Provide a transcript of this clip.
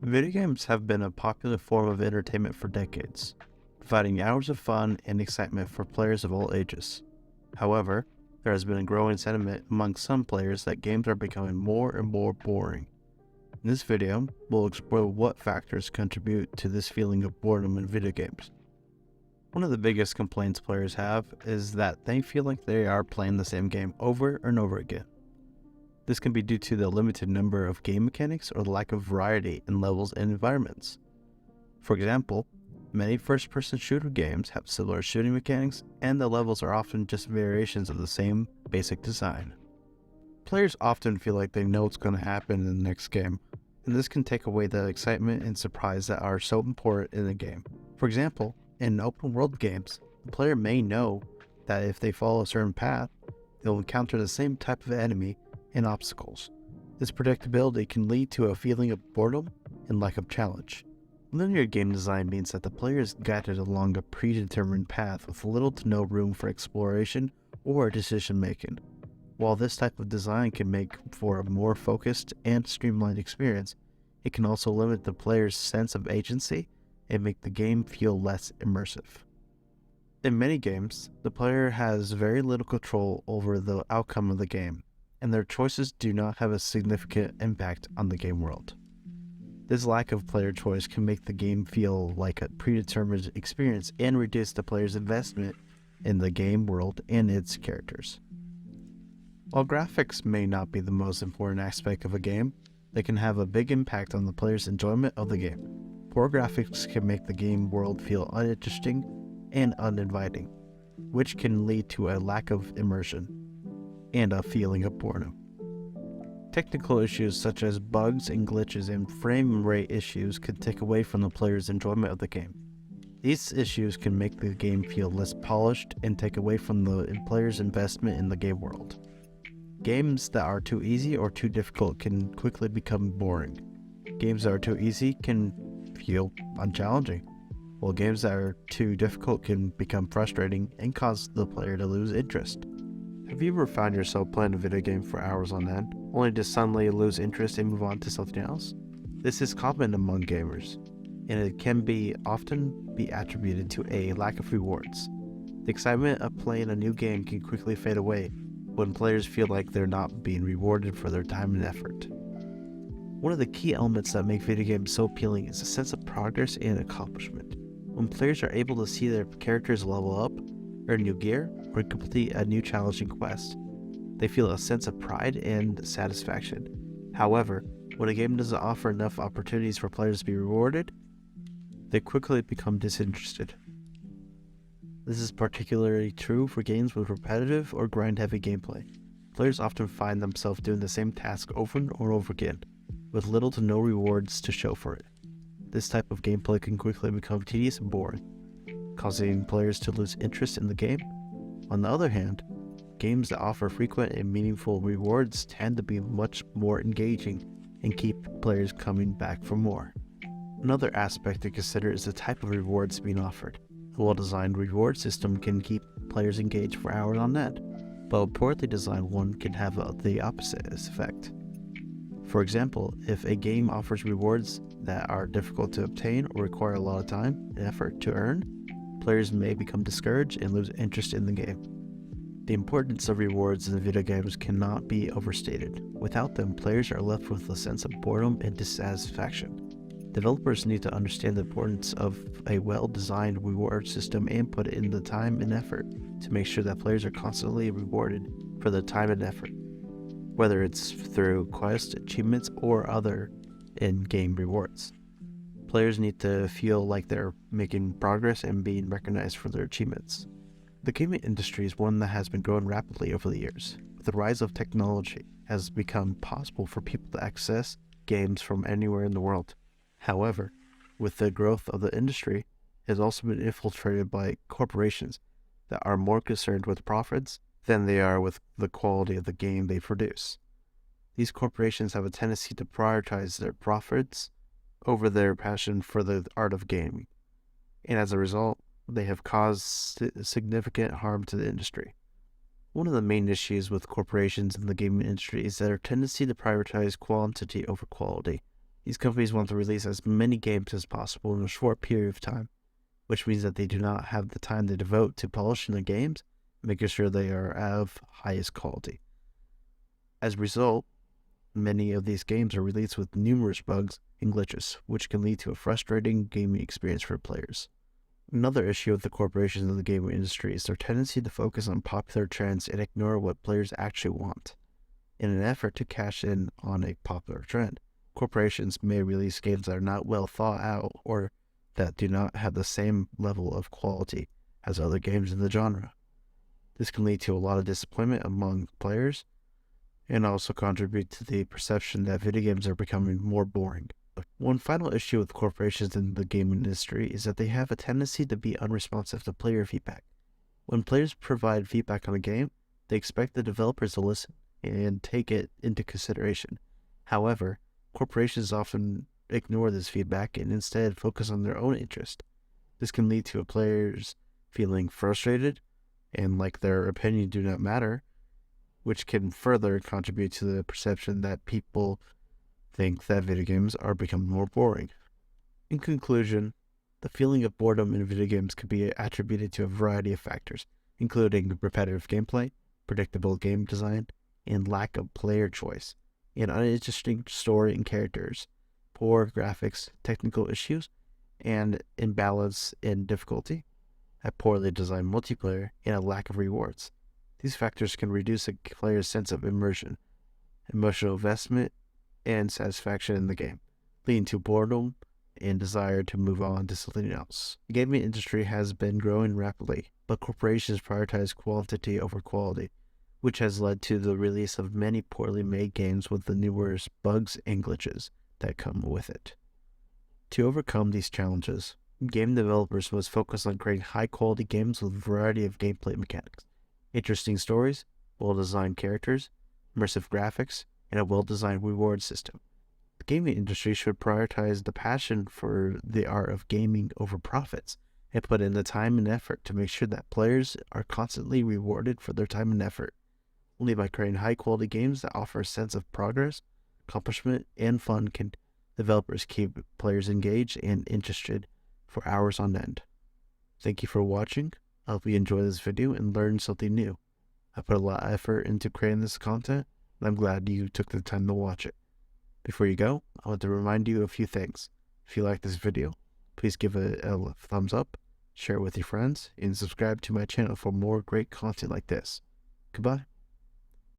Video games have been a popular form of entertainment for decades, providing hours of fun and excitement for players of all ages. However, there has been a growing sentiment among some players that games are becoming more and more boring. In this video, we'll explore what factors contribute to this feeling of boredom in video games. One of the biggest complaints players have is that they feel like they are playing the same game over and over again. This can be due to the limited number of game mechanics or the lack of variety in levels and environments. For example, many first-person shooter games have similar shooting mechanics, and the levels are often just variations of the same basic design. Players often feel like they know what's going to happen in the next game, and this can take away the excitement and surprise that are so important in a game. For example, in open-world games, the player may know that if they follow a certain path, they'll encounter the same type of enemy and obstacles. This predictability can lead to a feeling of boredom and lack of challenge. Linear game design means that the player is guided along a predetermined path with little to no room for exploration or decision making. While this type of design can make for a more focused and streamlined experience, it can also limit the player's sense of agency and make the game feel less immersive. In many games, the player has very little control over the outcome of the game, and their choices do not have a significant impact on the game world. This lack of player choice can make the game feel like a predetermined experience and reduce the player's investment in the game world and its characters. While graphics may not be the most important aspect of a game, they can have a big impact on the player's enjoyment of the game. Poor graphics can make the game world feel uninteresting and uninviting, which can lead to a lack of immersion and a feeling of boredom. Technical issues such as bugs and glitches and frame rate issues can take away from the player's enjoyment of the game. These issues can make the game feel less polished and take away from the player's investment in the game world. Games that are too easy or too difficult can quickly become boring. Games that are too easy can feel unchallenging, while games that are too difficult can become frustrating and cause the player to lose interest. Have you ever found yourself playing a video game for hours on end, only to suddenly lose interest and move on to something else? This is common among gamers, and it can often be attributed to a lack of rewards. The excitement of playing a new game can quickly fade away when players feel like they're not being rewarded for their time and effort. One of the key elements that make video games so appealing is a sense of progress and accomplishment. When players are able to see their characters level up, earn new gear, or complete a new challenging quest, they feel a sense of pride and satisfaction. However, when a game doesn't offer enough opportunities for players to be rewarded, they quickly become disinterested. This is particularly true for games with repetitive or grind-heavy gameplay. Players often find themselves doing the same task over and over again, with little to no rewards to show for it. This type of gameplay can quickly become tedious and boring, causing players to lose interest in the game. On the other hand, games that offer frequent and meaningful rewards tend to be much more engaging and keep players coming back for more. Another aspect to consider is the type of rewards being offered. A well-designed reward system can keep players engaged for hours on end, but a poorly designed one can have the opposite effect. For example, if a game offers rewards that are difficult to obtain or require a lot of time and effort to earn, players may become discouraged and lose interest in the game. The importance of rewards in video games cannot be overstated. Without them, players are left with a sense of boredom and dissatisfaction. Developers need to understand the importance of a well-designed reward system and put in the time and effort to make sure that players are constantly rewarded for their time and effort, whether it's through quests, achievements, or other in-game rewards. Players need to feel like they're making progress and being recognized for their achievements. The gaming industry is one that has been growing rapidly over the years. With the rise of technology, it has become possible for people to access games from anywhere in the world. However, with the growth of the industry, it has also been infiltrated by corporations that are more concerned with profits than they are with the quality of the game they produce. These corporations have a tendency to prioritize their profits over their passion for the art of gaming, and as a result, they have caused significant harm to the industry. One of the main issues with corporations in the gaming industry is their tendency to prioritize quantity over quality. These companies want to release as many games as possible in a short period of time, which means that they do not have the time to devote to polishing their games and making sure they are of highest quality. As a result, many of these games are released with numerous bugs and glitches, which can lead to a frustrating gaming experience for players. Another issue with the corporations in the gaming industry is their tendency to focus on popular trends and ignore what players actually want. In an effort to cash in on a popular trend, corporations may release games that are not well thought out or that do not have the same level of quality as other games in the genre. This can lead to a lot of disappointment among players and also contribute to the perception that video games are becoming more boring. One final issue with corporations in the gaming industry is that they have a tendency to be unresponsive to player feedback. When players provide feedback on a game, they expect the developers to listen and take it into consideration. However, corporations often ignore this feedback and instead focus on their own interest. This can lead to players feeling frustrated and like their opinion do not matter, which can further contribute to the perception that people think that video games are becoming more boring. In conclusion, the feeling of boredom in video games could be attributed to a variety of factors, including repetitive gameplay, predictable game design, and lack of player choice, an uninteresting story and characters, poor graphics, technical issues, and imbalance in difficulty, a poorly designed multiplayer, and a lack of rewards. These factors can reduce a player's sense of immersion, emotional investment, and satisfaction in the game, leading to boredom and desire to move on to something else. The gaming industry has been growing rapidly, but corporations prioritize quantity over quality, which has led to the release of many poorly made games with the numerous bugs and glitches that come with it. To overcome these challenges, game developers must focus on creating high-quality games with a variety of gameplay mechanics, interesting stories, well-designed characters, immersive graphics, and a well-designed reward system. The gaming industry should prioritize the passion for the art of gaming over profits and put in the time and effort to make sure that players are constantly rewarded for their time and effort. Only by creating high-quality games that offer a sense of progress, accomplishment, and fun can developers keep players engaged and interested for hours on end. Thank you for watching. I hope you enjoyed this video and learned something new. I put a lot of effort into creating this content, and I'm glad you took the time to watch it. Before you go, I want to remind you of a few things. If you like this video, please give it a thumbs up, share it with your friends, and subscribe to my channel for more great content like this. Goodbye.